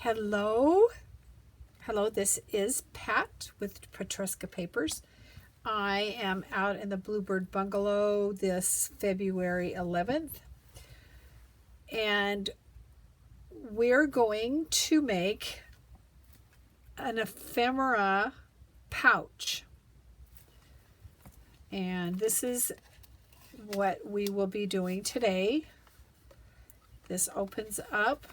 Hello, this is Pat with Petruska Papers. I am out in the Bluebird Bungalow this February 11th, and we're going to make an ephemera pouch. And this is what we will be doing today. This opens up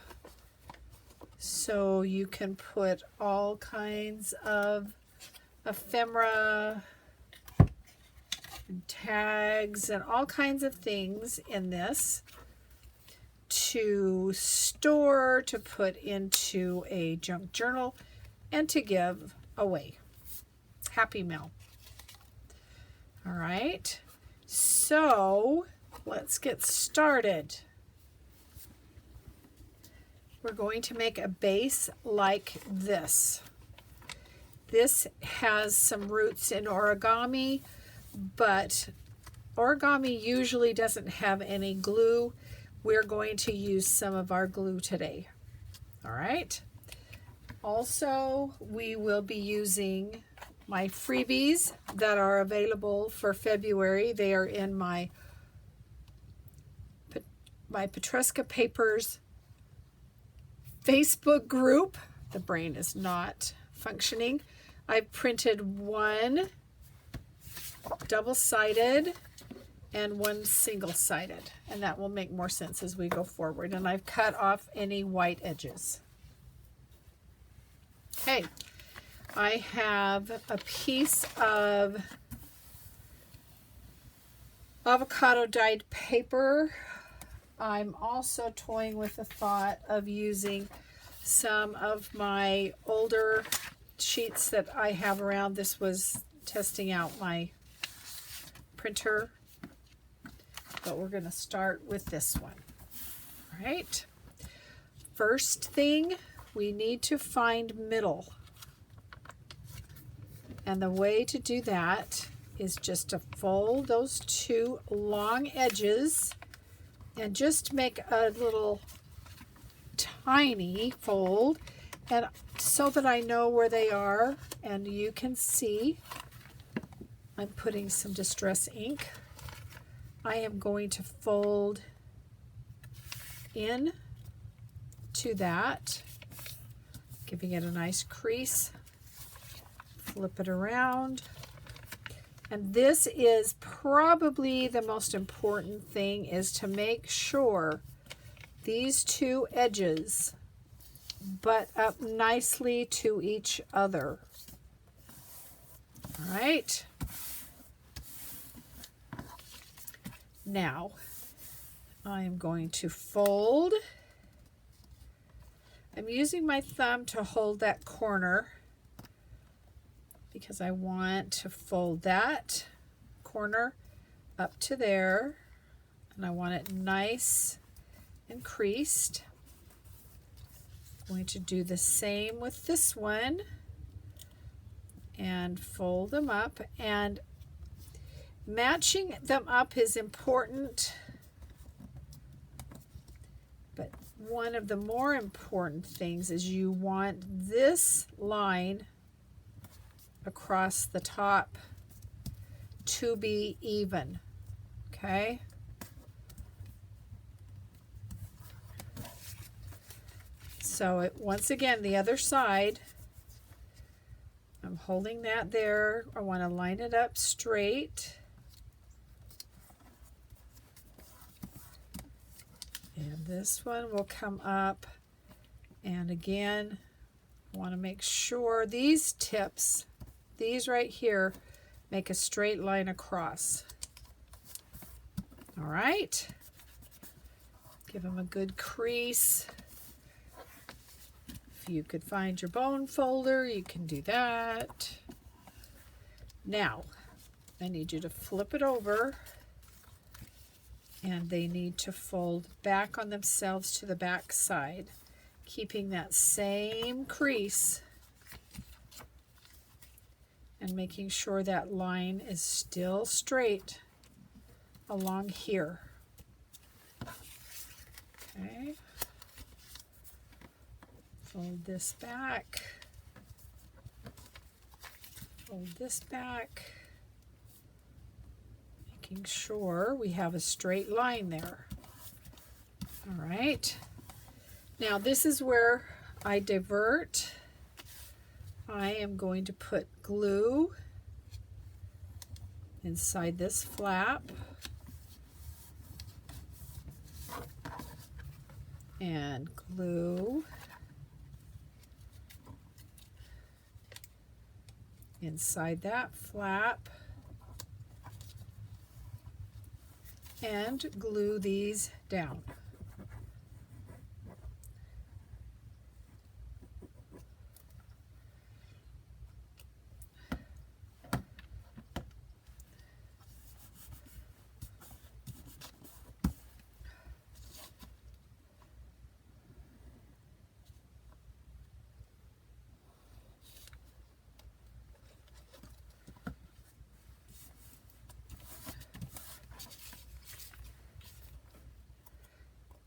so you can put all kinds of ephemera and tags and all kinds of things in this to store, to put into a junk journal, and to give away. Happy mail. All right, so let's get started. We're going to make a base like this. This has some roots in origami, but origami usually doesn't have any glue. We're going to use some of our glue today. All right. Also, we will be using my freebies that are available for February. They are in my Petruska Papers Facebook group. The brain is not functioning. I printed one double-sided and one single-sided, and that will make more sense as we go forward. And I've cut off any white edges. Okay, I have a piece of avocado dyed paper. I'm also toying with the thought of using some of my older sheets that I have around. This was testing out my printer, but we're going to start with this one. All right. First thing, we need to find middle. And the way to do that is just to fold those two long edges and just make a little tiny fold, and so that I know where they are. And you can see I'm putting some distress ink. I am going to fold in to that, giving it a nice crease, flip it around. And this is probably the most important thing, is to make sure these two edges butt up nicely to each other. All right. Now, I am going to fold. I'm using my thumb to hold that corner, because I want to fold that corner up to there, and I want it nice and creased. I'm going to do the same with this one and fold them up, and matching them up is important, but one of the more important things is you want this line across the top to be even. Okay? So once again, the other side, I'm holding that there. I want to line it up straight. And this one will come up. And again, I want to make sure these tips, these right here, make a straight line across. All right. Give them a good crease. If you could find your bone folder, you can do that. Now, I need you to flip it over, and they need to fold back on themselves to the back side, keeping that same crease and making sure that line is still straight along here. Okay. Fold this back. Fold this back. Making sure we have a straight line there. All right. Now this is where I divert. I am going to put glue inside this flap. And glue inside that flap. And glue these down.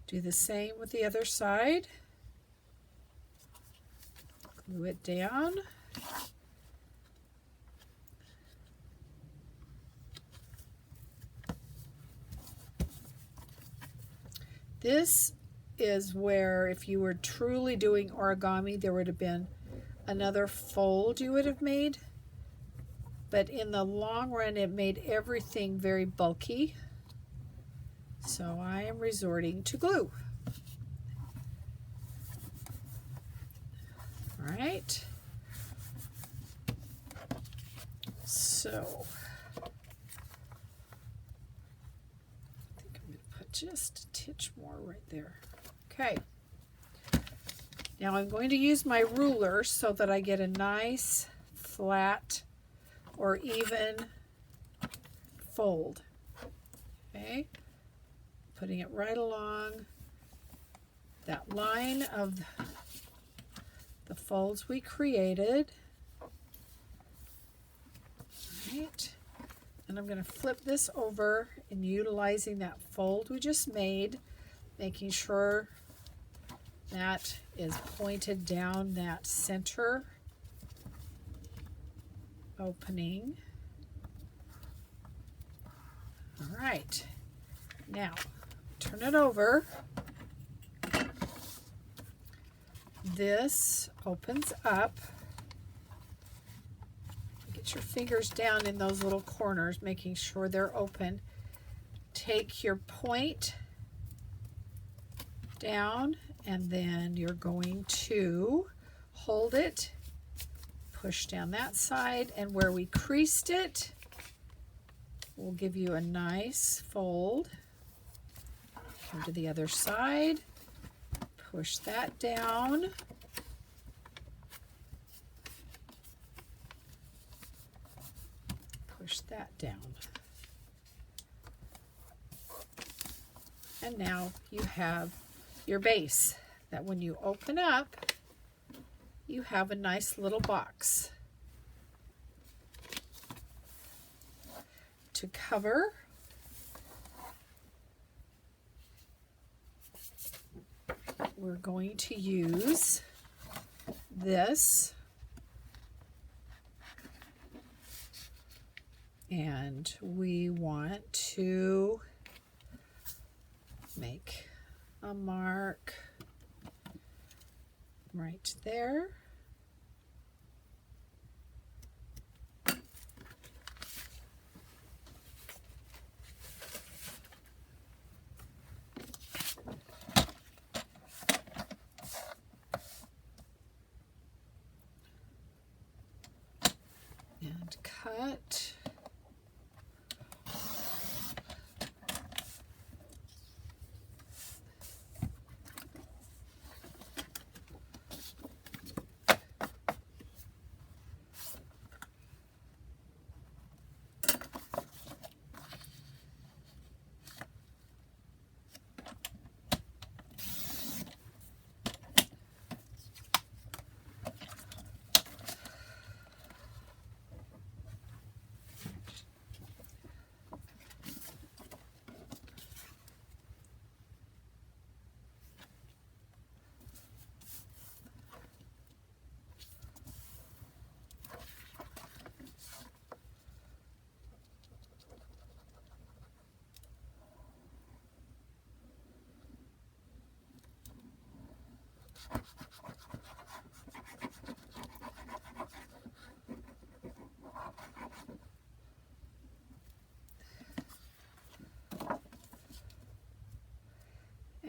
Do the same with the other side. Glue it down. This is where, if you were truly doing origami, there would have been another fold you would have made. But in the long run, it made everything very bulky. So I am resorting to glue. All right. So I think I'm going to put just a titch more right there. Okay. Now I'm going to use my ruler so that I get a nice flat or even fold. Okay. Putting it right along that line of the folds we created. Right. And I'm going to flip this over and utilizing that fold we just made, making sure that is pointed down that center opening. All right. Now, turn it over. This opens up. Get your fingers down in those little corners, making sure they're open. Take your point down, and then you're going to hold it, push down that side, and where we creased it, we'll give you a nice fold. Come to the other side, push that down. Push that down. And now you have your base that when you open up, you have a nice little box to cover. We're going to use this, and we want to make a mark right there. And cut.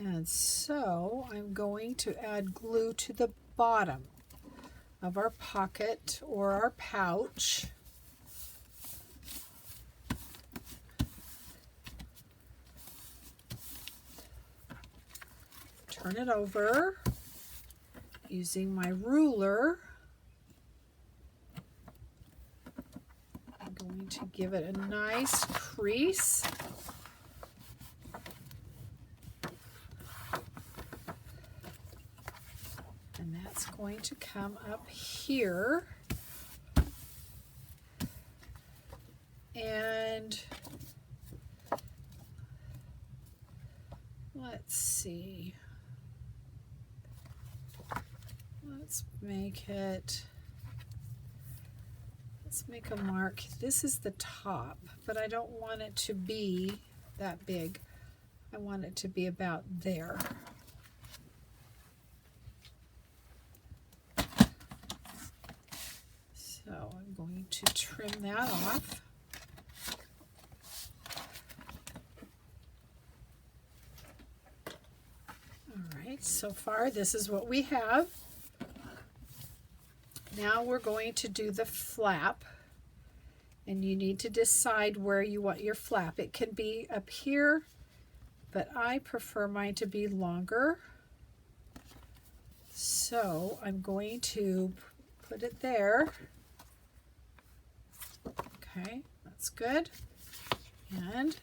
And so I'm going to add glue to the bottom of our pocket or our pouch. Turn it over using my ruler. I'm going to give it a nice crease. And that's going to come up here. And let's see. Let's make a mark. This is the top, but I don't want it to be that big. I want it to be about there. So I'm going to trim that off. All right, so far this is what we have. Now we're going to do the flap, and you need to decide where you want your flap. It can be up here, but I prefer mine to be longer. So I'm going to put it there. Okay, that's good. And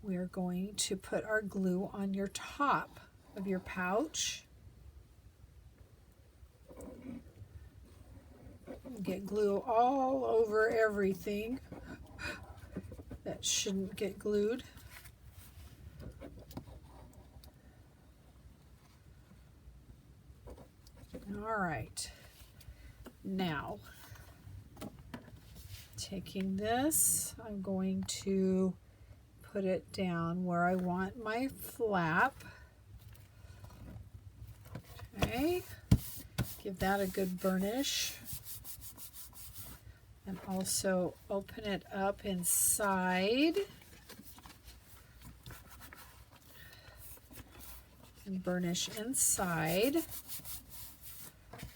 we're going to put our glue on your top of your pouch. Get glue all over everything that shouldn't get glued. All right, now taking this, I'm going to put it down where I want my flap. Okay, give that a good burnish. And also open it up inside and burnish inside.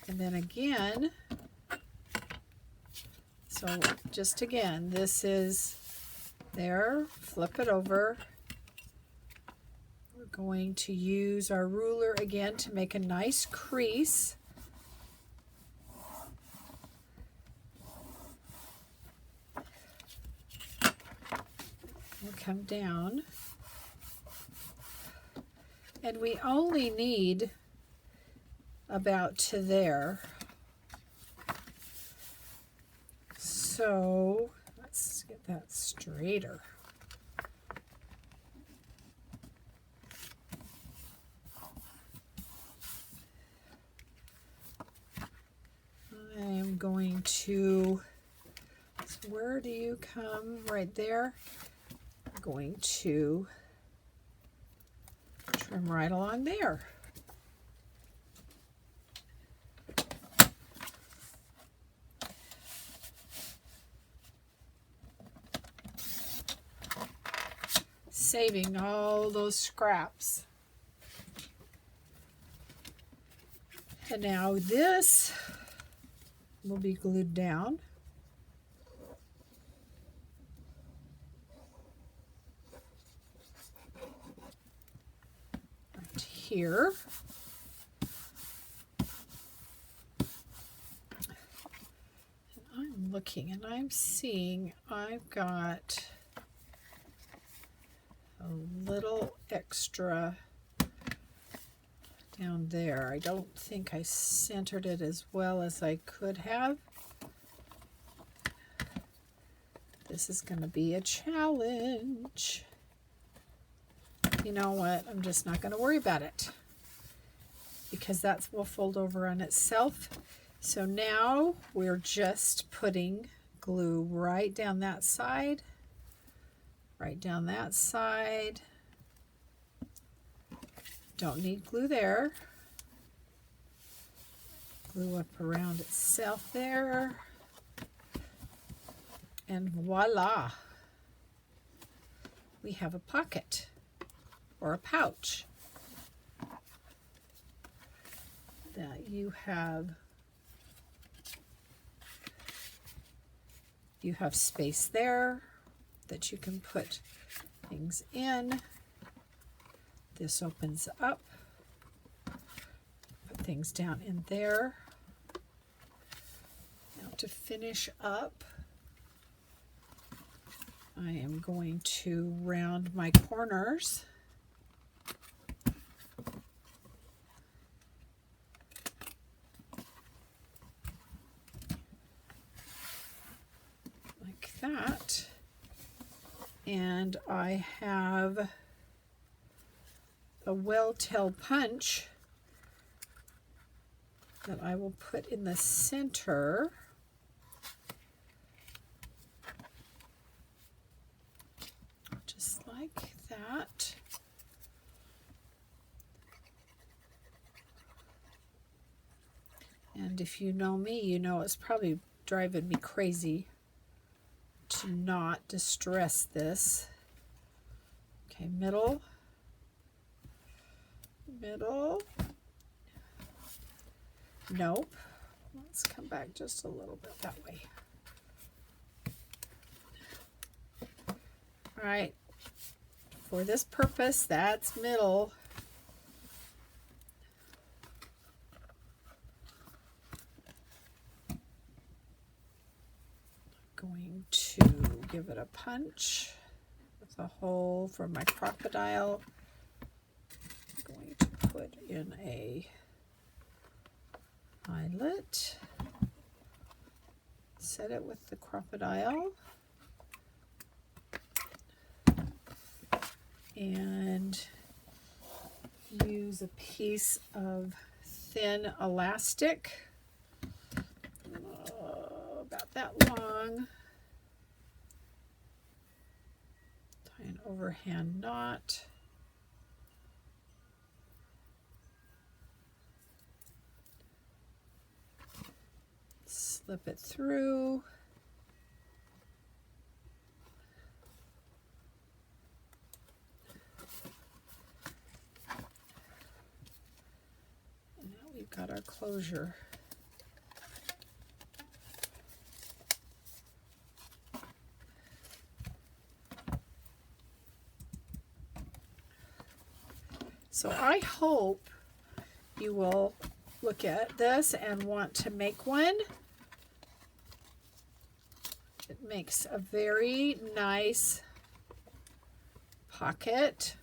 And then again, so just again, this is there, flip it over. We're going to use our ruler again to make a nice crease. We'll come down, and we only need about to there. So let's get that straighter. I am going to, so where do you come? Right there. I'm going to trim right along there. Saving all those scraps. And now this will be glued down. Right here. And I'm looking and I'm seeing I've got a little extra down there. I don't think I centered it as well as I could have. This is going to be a challenge. You know what? I'm just not going to worry about it because that will fold over on itself. So now we're just putting glue right down that side. Right down that side. Don't need glue there. Glue up around itself there. And voila! We have a pocket. or a pouch. That you have space there that you can put things in. This opens up. Put things down in there. Now to finish up, I am going to round my corners. Like that. And I have a well-tail punch that I will put in the center. Just like that. And if you know me, you know it's probably driving me crazy to not distress this. Okay, middle. Middle. Nope. Let's come back just a little bit that way. All right. For this purpose, that's middle. Going to give it a punch with a hole for my crocodile. I'm going to put in a eyelet. Set it with the crocodile. And use a piece of thin elastic, about that long. Tie an overhand knot. Slip it through. And now we've got our closure. So I hope you will look at this and want to make one. It makes a very nice pocket.